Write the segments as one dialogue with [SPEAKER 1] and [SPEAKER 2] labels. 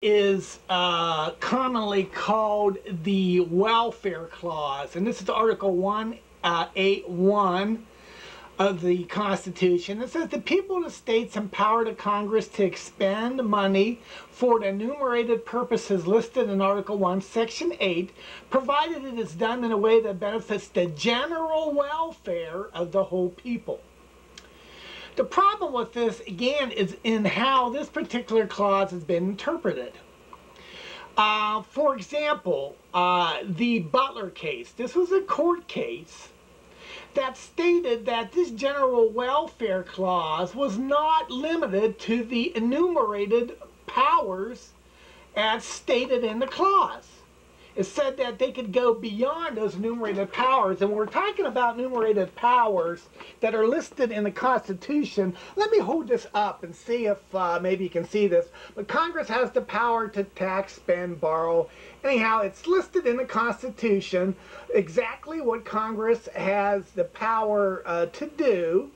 [SPEAKER 1] is commonly called the Welfare Clause, and this is Article 181 of the Constitution. It says the people of the states empower the Congress to expend money for the enumerated purposes listed in Article 1, Section 8, provided it is done in a way that benefits the general welfare of the whole people. The problem with this, again, is in how this particular clause has been interpreted. For example, the Butler case. This was a court case that stated that this general welfare clause was not limited to the enumerated powers as stated in the clause. It said that they could go beyond those enumerated powers, and we're talking about enumerated powers that are listed in the Constitution. Let me hold this up and see if maybe you can see this. But Congress has the power to tax, spend, borrow. Anyhow, it's listed in the Constitution exactly what Congress has the power to do.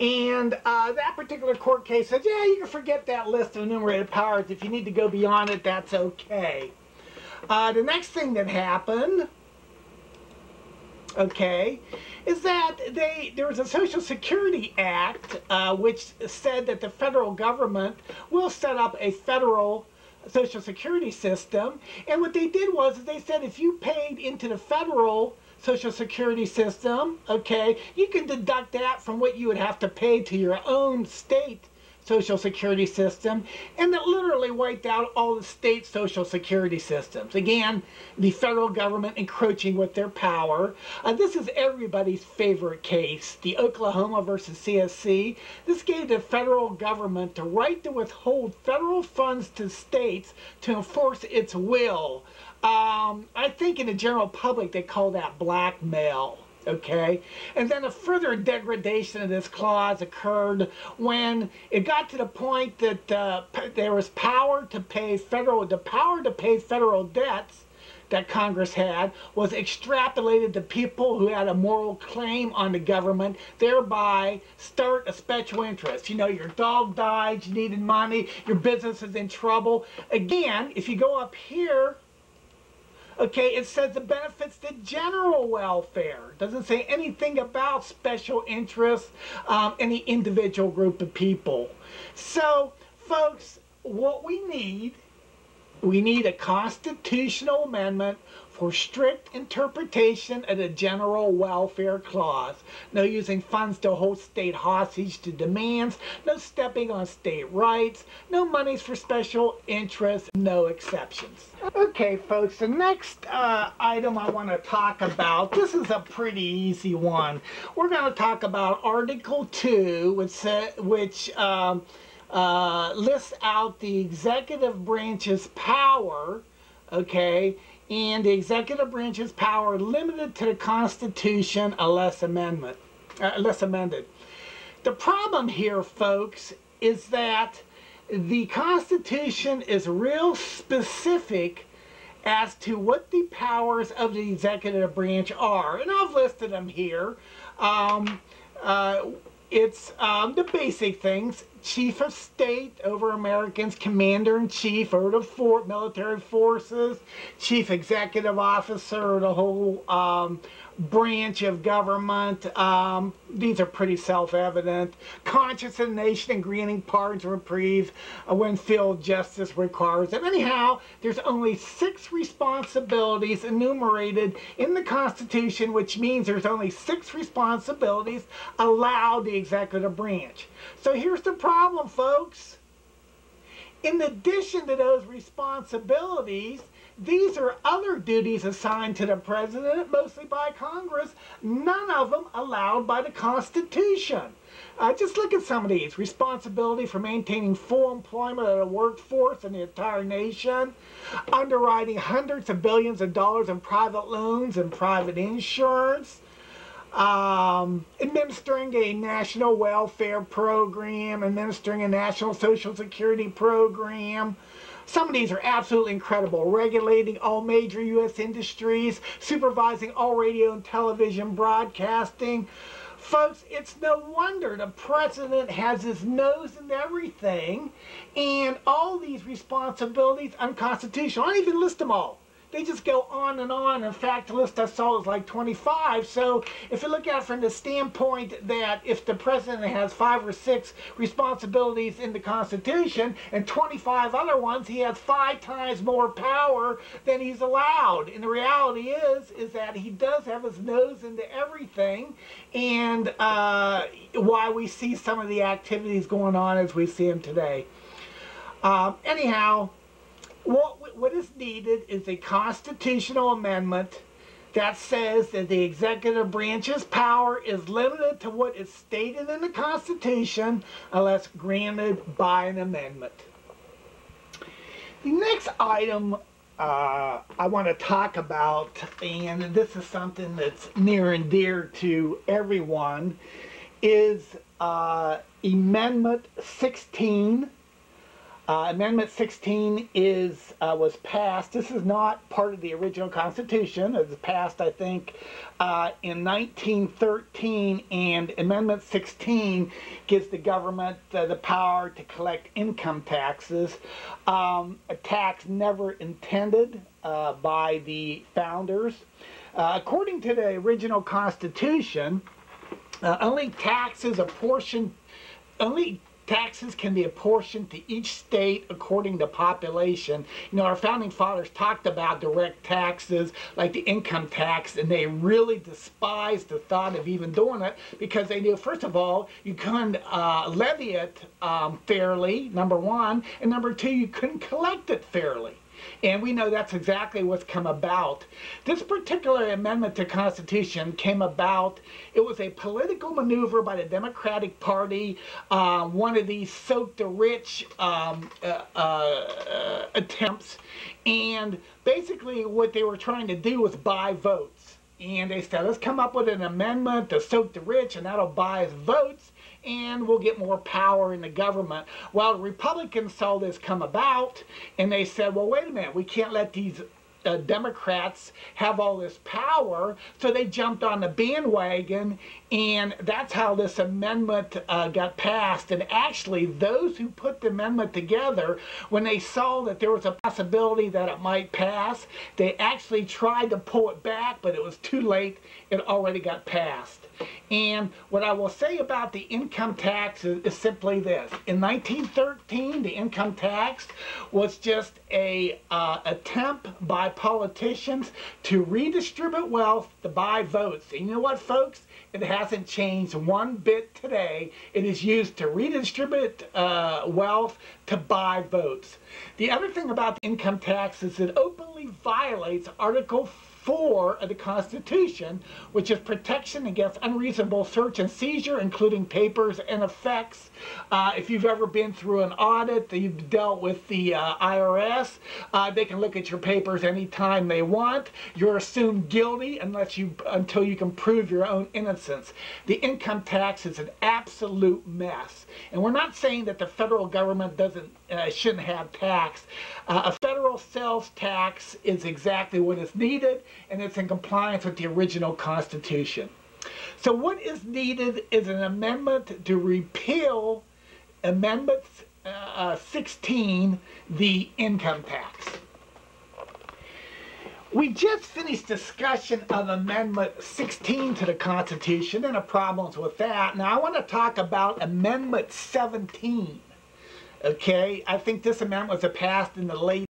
[SPEAKER 1] And that particular court case says, yeah, you can forget that list of enumerated powers. If you need to go beyond it, that's okay. The next thing that happened, okay, is that there was a Social Security Act which said that the federal government will set up a federal Social Security system. And what they did was they said if you paid into the federal Social Security system, okay, you can deduct that from what you would have to pay to your own state Social Security system, and it literally wiped out all the state Social Security systems. Again, the federal government encroaching with their power. This is everybody's favorite case, the Oklahoma versus CSC. This gave the federal government the right to withhold federal funds to states to enforce its will. I think in the general public they call that blackmail. Okay, and then a further degradation of this clause occurred when it got to the point that there was power to pay federal debts that Congress had was extrapolated to people who had a moral claim on the government, thereby start a special interest. You know, your dog died, you needed money, your business is in trouble. Again, if you go up here, okay, it says it benefits the general welfare. It doesn't say anything about special interests, any individual group of people. So, folks, what we need a constitutional amendment for strict interpretation of the general welfare clause. No using funds to hold state hostage to demands, no stepping on state rights, no monies for special interests, no exceptions. Okay, folks, the next item I want to talk about, this is a pretty easy one. We're going to talk about Article 2, which lists out the executive branch's power, okay, and the executive branch's power limited to the Constitution unless amended. The problem here, folks, is that the Constitution is real specific as to what the powers of the executive branch are, and I've listed them here. It's the basic things: Chief of State over Americans, Commander-in-Chief over the military forces, Chief Executive Officer of the whole branch of government. These are pretty self-evident. Conscience of the nation and granting pardons and reprieve when field justice requires it. Anyhow, there's only 6 responsibilities enumerated in the Constitution, which means there's only 6 responsibilities allowed the executive branch. So here's the problem, folks. In addition to those responsibilities, these are other duties assigned to the president, mostly by Congress, none of them allowed by the Constitution. Just look at some of these. Responsibility for maintaining full employment of the workforce in the entire nation, underwriting hundreds of billions of dollars in private loans and private insurance, administering a national welfare program, administering a national social security program. Some of these are absolutely incredible. Regulating all major U.S. industries, supervising all radio and television broadcasting, Folks, it's no wonder the president has his nose in everything, and all these responsibilities unconstitutional. I don't even list them all. They just go on and on. In fact, the list I saw is like 25. So if you look at it from the standpoint that if the president has 5 or 6 responsibilities in the Constitution and 25 other ones, he has 5 times more power than he's allowed. And the reality is that he does have his nose into everything, and why we see some of the activities going on as we see them today. Anyhow, what is needed is a constitutional amendment that says that the executive branch's power is limited to what is stated in the Constitution unless granted by an amendment. The next item I want to talk about, and this is something that's near and dear to everyone, is Amendment 16. Amendment 16 was passed. This is not part of the original Constitution. It was passed, I think, in 1913, and Amendment 16 gives the government the power to collect income taxes, a tax never intended by the founders. According to the original Constitution, only taxes can be apportioned to each state according to population. You know, our founding fathers talked about direct taxes like the income tax, and they really despised the thought of even doing it because they knew, first of all, you couldn't levy it fairly, number one, and number two, you couldn't collect it fairly. And we know that's exactly what's come about. This particular amendment to the Constitution came about, it was a political maneuver by the Democratic Party, one of these soak the rich attempts. And basically what they were trying to do was buy votes. And they said, let's come up with an amendment to soak the rich, and that'll buy us votes, and we'll get more power in the government. Well, the Republicans saw this come about, and they said, well, wait a minute, we can't let these Democrats have all this power, so they jumped on the bandwagon, and that's how this amendment got passed. And actually, those who put the amendment together, when they saw that there was a possibility that it might pass, they actually tried to pull it back, but it was too late. It already got passed. And what I will say about the income tax is simply this. In 1913, the income tax was just a attempt by politicians to redistribute wealth to buy votes. And you know what, folks? It hasn't changed one bit today. It is used to redistribute wealth to buy votes. The other thing about the income tax is it openly violates Article 4 of the Constitution, which is protection against unreasonable search and seizure, including papers and effects. If you've ever been through an audit, that you've dealt with the IRS, they can look at your papers anytime they want. You're assumed guilty until you can prove your own innocence. The income tax is an absolute mess. And we're not saying that the federal government shouldn't have tax. A federal sales tax is exactly what is needed, and it's in compliance with the original Constitution. So what is needed is an amendment to repeal Amendment 16, the income tax. We just finished discussion of Amendment 16 to the Constitution and the problems with that. Now I want to talk about Amendment 17. Okay, I think this amendment was passed in the late